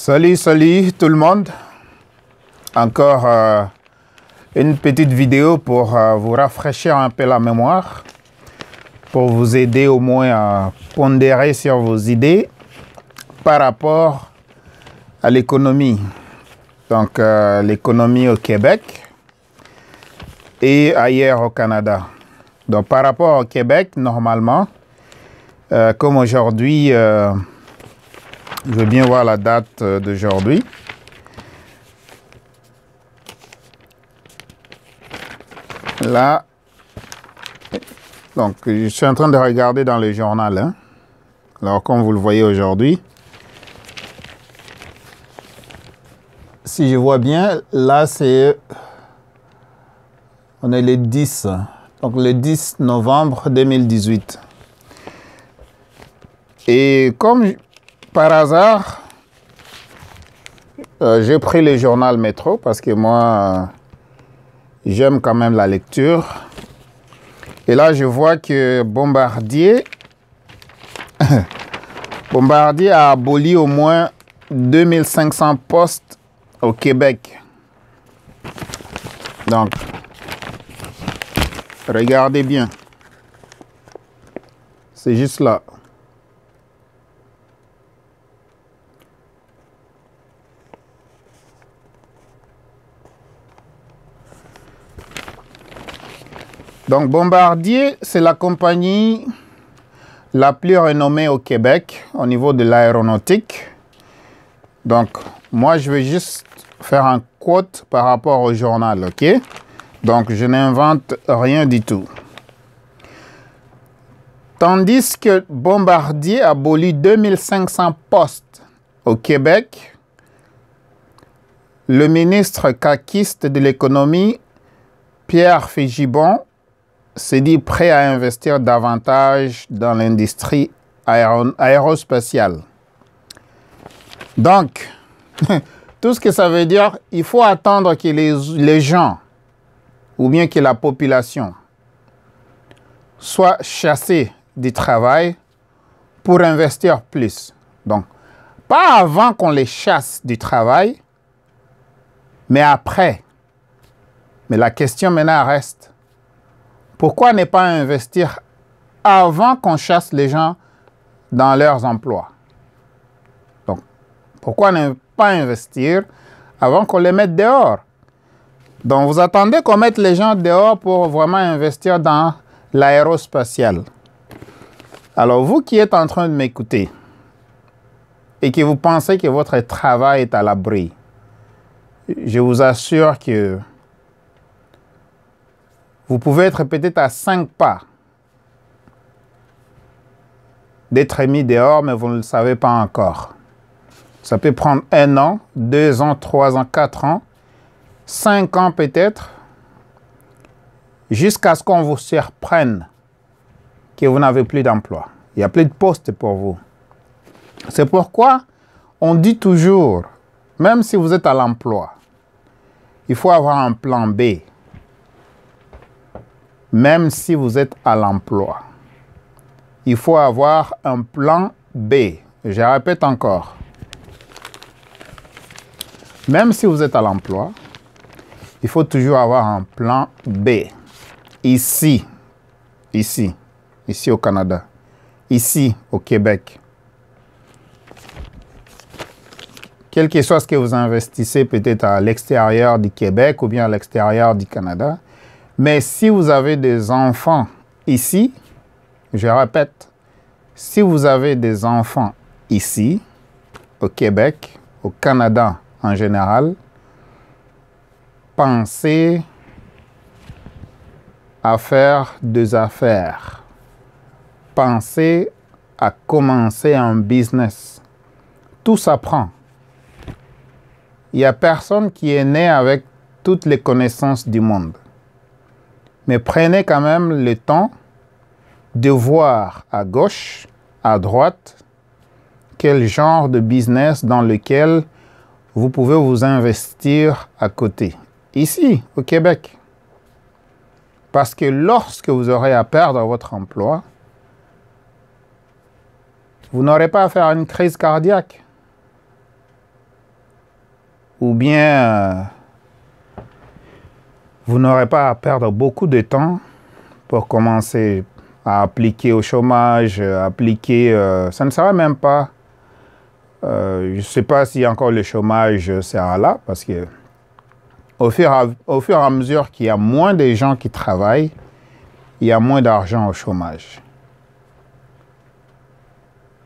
Salut tout le monde. Encore une petite vidéo pour vous rafraîchir un peu la mémoire, pour vous aider au moins à pondérer sur vos idées par rapport à l'économie. Donc l'économie au Québec et ailleurs au Canada. Donc par rapport au Québec, normalement, comme aujourd'hui, je veux bien voir la date d'aujourd'hui. Là, donc je suis en train de regarder dans le journal. Hein. Alors comme vous le voyez aujourd'hui, si je vois bien, là c'est, on est le 10, donc le 10 novembre 2018. Et comme par hasard, j'ai pris le journal Métro parce que moi, j'aime quand même la lecture. Et là, je vois que Bombardier, Bombardier a aboli au moins 2500 postes au Québec. Donc, regardez bien. C'est juste là. Donc, Bombardier, c'est la compagnie la plus renommée au Québec au niveau de l'aéronautique. Donc, moi, je vais juste faire un quote par rapport au journal, OK? Donc, je n'invente rien du tout. Tandis que Bombardier abolit 2500 postes au Québec, le ministre caquiste de l'économie, Pierre Fitzgibbon, s'est dit prêt à investir davantage dans l'industrie aérospatiale. Donc, tout ce que ça veut dire, il faut attendre que les gens, ou bien que la population, soient chassés du travail pour investir plus. Donc, pas avant qu'on les chasse du travail, mais après. Mais la question maintenant reste, pourquoi ne pas investir avant qu'on chasse les gens dans leurs emplois? Donc, pourquoi ne pas investir avant qu'on les mette dehors? Donc, vous attendez qu'on mette les gens dehors pour vraiment investir dans l'aérospatial. Alors, vous qui êtes en train de m'écouter et que vous pensez que votre travail est à l'abri, je vous assure que vous pouvez être peut-être à 5 pas d'être mis dehors, mais vous ne le savez pas encore. Ça peut prendre 1 an, 2 ans, 3 ans, 4 ans, 5 ans peut-être, jusqu'à ce qu'on vous surprenne que vous n'avez plus d'emploi. Il n'y a plus de poste pour vous. C'est pourquoi on dit toujours, même si vous êtes à l'emploi, il faut avoir un plan B. Même si vous êtes à l'emploi, il faut avoir un plan B. Je répète encore. Même si vous êtes à l'emploi, il faut toujours avoir un plan B. Ici au Canada, ici au Québec. Quel que soit ce que vous investissez peut-être à l'extérieur du Québec ou bien à l'extérieur du Canada, mais si vous avez des enfants ici, je répète, si vous avez des enfants ici, au Québec, au Canada en général, pensez à faire des affaires. Pensez à commencer un business. Tout s'apprend. Il n'y a personne qui est né avec toutes les connaissances du monde. Mais prenez quand même le temps de voir à gauche, à droite, quel genre de business dans lequel vous pouvez vous investir à côté. Ici, au Québec. Parce que lorsque vous aurez à perdre votre emploi, vous n'aurez pas à faire une crise cardiaque. ou bien vous n'aurez pas à perdre beaucoup de temps pour commencer à appliquer au chômage, appliquer... ça ne sera même pas... je ne sais pas si encore le chômage sera là, parce que au fur et à mesure qu'il y a moins de gens qui travaillent, il y a moins d'argent au chômage.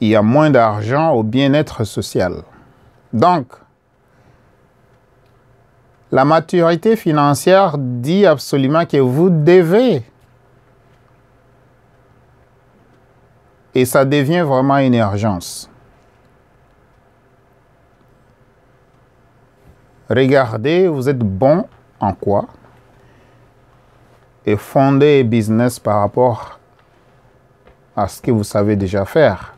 Il y a moins d'argent au bien-être social. Donc, la maturité financière dit absolument que vous devez. Et ça devient vraiment une urgence. Regardez, vous êtes bon en quoi? Et fondez un business par rapport à ce que vous savez déjà faire.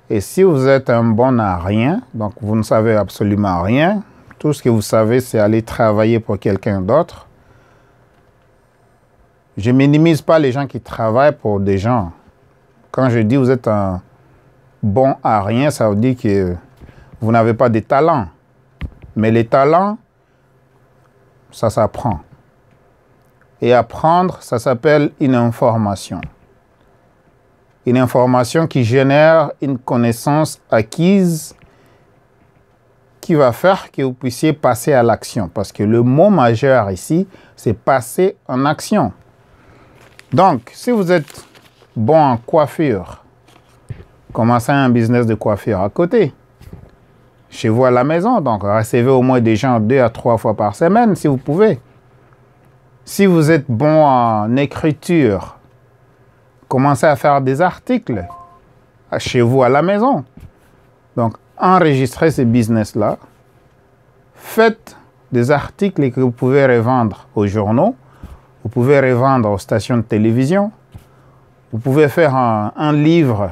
Et si vous êtes un bon à rien, donc vous ne savez absolument rien, tout ce que vous savez, c'est aller travailler pour quelqu'un d'autre. Je ne minimise pas les gens qui travaillent pour des gens. Quand je dis vous êtes un bon à rien, ça veut dire que vous n'avez pas de talent. Mais les talents, ça s'apprend. Et apprendre, ça s'appelle une information. Une information qui génère une connaissance acquise qui va faire que vous puissiez passer à l'action. Parce que le mot majeur ici, c'est passer en action. Donc, si vous êtes bon en coiffure, commencez un business de coiffure à côté. Chez vous à la maison, donc recevez au moins des gens 2 à 3 fois par semaine si vous pouvez. Si vous êtes bon en écriture, commencez à faire des articles chez vous à la maison. Donc, enregistrez ce business-là. Faites des articles que vous pouvez revendre aux journaux. Vous pouvez revendre aux stations de télévision. Vous pouvez faire un livre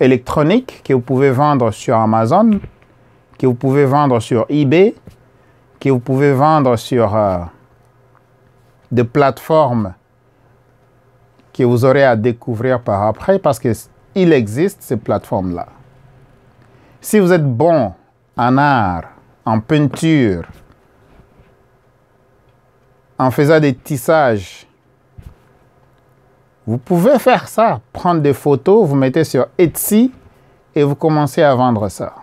électronique que vous pouvez vendre sur Amazon, que vous pouvez vendre sur eBay, que vous pouvez vendre sur des plateformes que vous aurez à découvrir par après parce qu'il existe ces plateformes-là. Si vous êtes bon en art, en peinture, en faisant des tissages, vous pouvez faire ça, prendre des photos, vous mettez sur Etsy et vous commencez à vendre ça.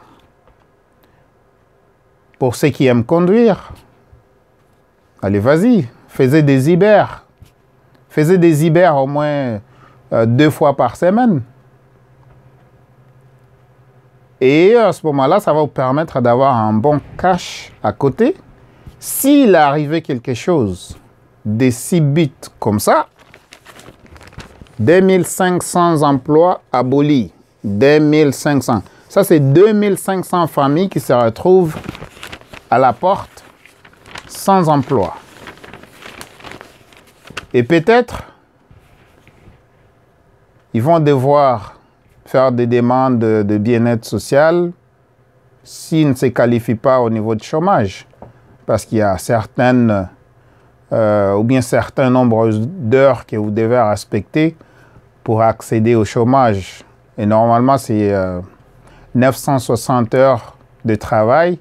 Pour ceux qui aiment conduire, allez, vas-y, faisez des Uber. Faisez des Uber au moins 2 fois par semaine. Et à ce moment-là, ça va vous permettre d'avoir un bon cash à côté. S'il arrivait quelque chose de si vite comme ça, 2500 emplois abolis. 2500. Ça, c'est 2500 familles qui se retrouvent à la porte sans emploi. Et peut-être, ils vont devoir faire des demandes de bien-être social s'ils ne se qualifient pas au niveau de chômage. Parce qu'il y a certaines, ou bien certains nombres d'heures que vous devez respecter pour accéder au chômage. Et normalement, c'est 960 heures de travail,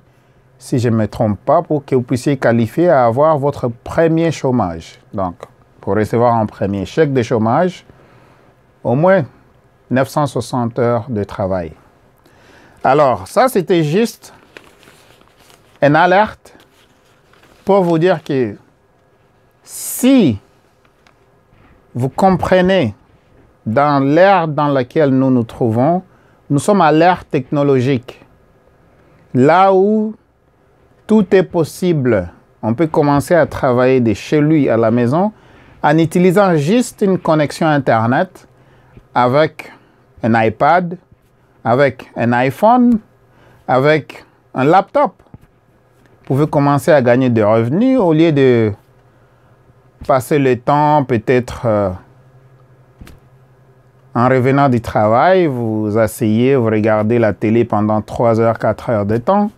si je ne me trompe pas, pour que vous puissiez qualifier à avoir votre premier chômage. Donc, pour recevoir un premier chèque de chômage, au moins 960 heures de travail. Alors, ça, c'était juste une alerte pour vous dire que si vous comprenez dans l'ère dans laquelle nous nous trouvons, nous sommes à l'ère technologique. Là où tout est possible, on peut commencer à travailler de chez lui à la maison en utilisant juste une connexion Internet avec un iPad, avec un iPhone, avec un laptop. Vous pouvez commencer à gagner des revenus au lieu de passer le temps peut-être en revenant du travail, vous asseyez, vous regardez la télé pendant 3 heures, 4 heures de temps.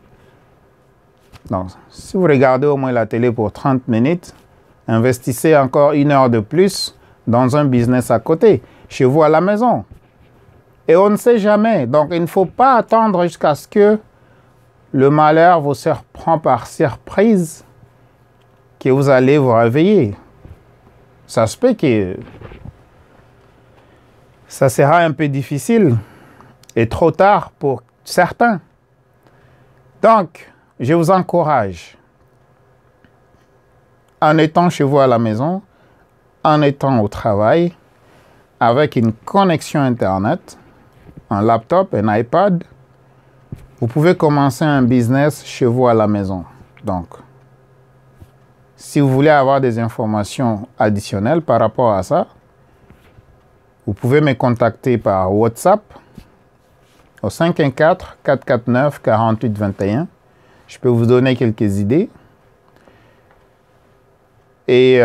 Donc, si vous regardez au moins la télé pour 30 minutes, investissez encore 1 heure de plus dans un business à côté, chez vous à la maison. Et on ne sait jamais. Donc, il ne faut pas attendre jusqu'à ce que le malheur vous surprend par surprise que vous allez vous réveiller. Ça se peut que ça sera un peu difficile et trop tard pour certains. Donc, je vous encourage, en étant chez vous à la maison, en étant au travail, avec une connexion Internet, un laptop, un iPad, vous pouvez commencer un business chez vous à la maison. Donc, si vous voulez avoir des informations additionnelles par rapport à ça, vous pouvez me contacter par WhatsApp au 514-449-4821. Je peux vous donner quelques idées. Et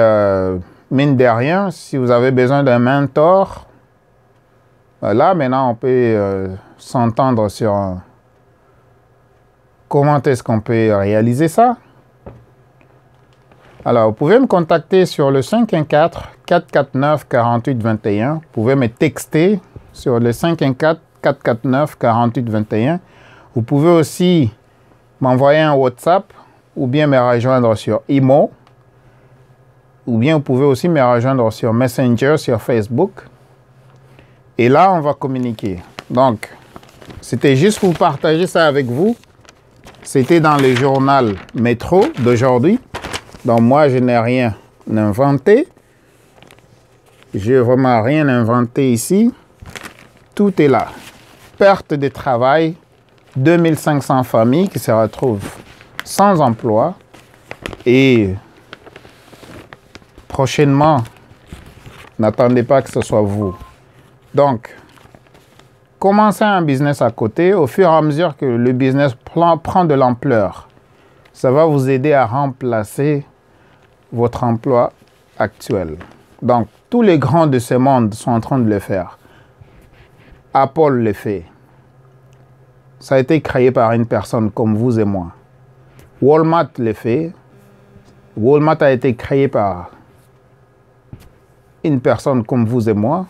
mine de rien, si vous avez besoin d'un mentor, là maintenant on peut s'entendre sur comment est-ce qu'on peut réaliser ça. Alors, vous pouvez me contacter sur le 514-449-4821. Vous pouvez me texter sur le 514-449-4821. Vous pouvez aussi m'envoyer un WhatsApp ou bien me rejoindre sur Imo. Ou bien vous pouvez aussi me rejoindre sur Messenger, sur Facebook. Et là, on va communiquer. Donc, c'était juste pour partager ça avec vous. C'était dans le journal Métro d'aujourd'hui. Donc, moi, je n'ai rien inventé. Je n'ai vraiment rien inventé ici. Tout est là. Perte de travail, 2500 familles qui se retrouvent sans emploi. Et prochainement, n'attendez pas que ce soit vous. Donc, commencez un business à côté. Au fur et à mesure que le business prend de l'ampleur, ça va vous aider à remplacer votre emploi actuel. Donc, tous les grands de ce monde sont en train de le faire. Apple le fait. Ça a été créé par une personne comme vous et moi. Walmart le fait. Walmart a été créé par une personne comme vous et moi.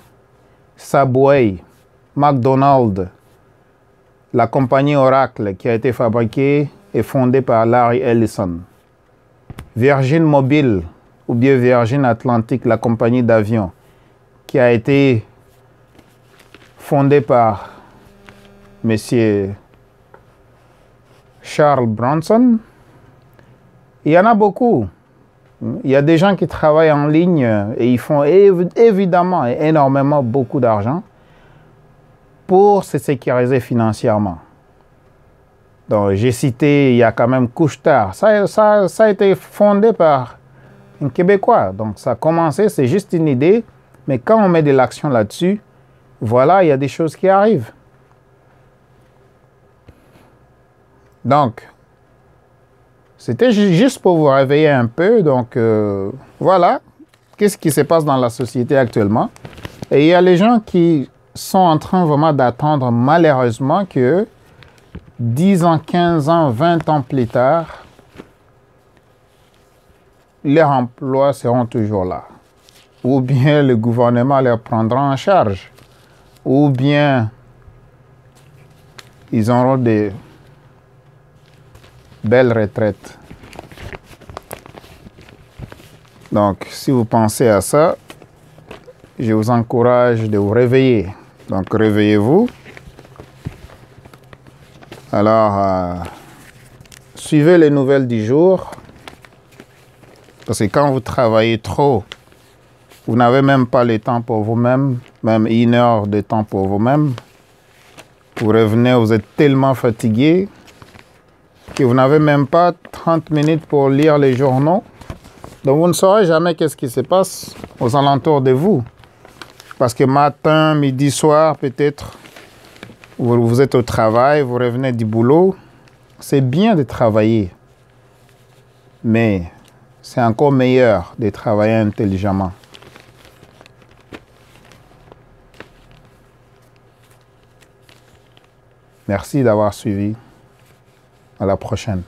Subway, McDonald's, la compagnie Oracle qui a été fabriquée et fondée par Larry Ellison. Virgin Mobile ou bien Virgin Atlantic, la compagnie d'avion qui a été fondée par M. Charles Branson. Il y en a beaucoup. Il y a des gens qui travaillent en ligne et ils font évidemment et énormément beaucoup d'argent pour se sécuriser financièrement. Donc, j'ai cité, il y a quand même Couche-Tard. Ça a été fondé par un Québécois. Donc, ça a commencé, c'est juste une idée. Mais quand on met de l'action là-dessus, voilà, il y a des choses qui arrivent. Donc, c'était juste pour vous réveiller un peu. Donc, voilà, qu'est-ce qui se passe dans la société actuellement. Et il y a les gens qui sont en train vraiment d'attendre malheureusement que 10 ans, 15 ans, 20 ans plus tard, leurs emplois seront toujours là. Ou bien le gouvernement les prendra en charge. Ou bien ils auront des belles retraites. Donc, si vous pensez à ça, je vous encourage de vous réveiller. Donc, réveillez-vous. Alors, suivez les nouvelles du jour. Parce que quand vous travaillez trop, vous n'avez même pas le temps pour vous-même, même 1 heure de temps pour vous-même. Vous revenez, vous êtes tellement fatigué que vous n'avez même pas 30 minutes pour lire les journaux. Donc, vous ne saurez jamais qu'est-ce qui se passe aux alentours de vous. Parce que matin, midi, soir, peut-être, vous êtes au travail, vous revenez du boulot. C'est bien de travailler. Mais c'est encore meilleur de travailler intelligemment. Merci d'avoir suivi. À la prochaine.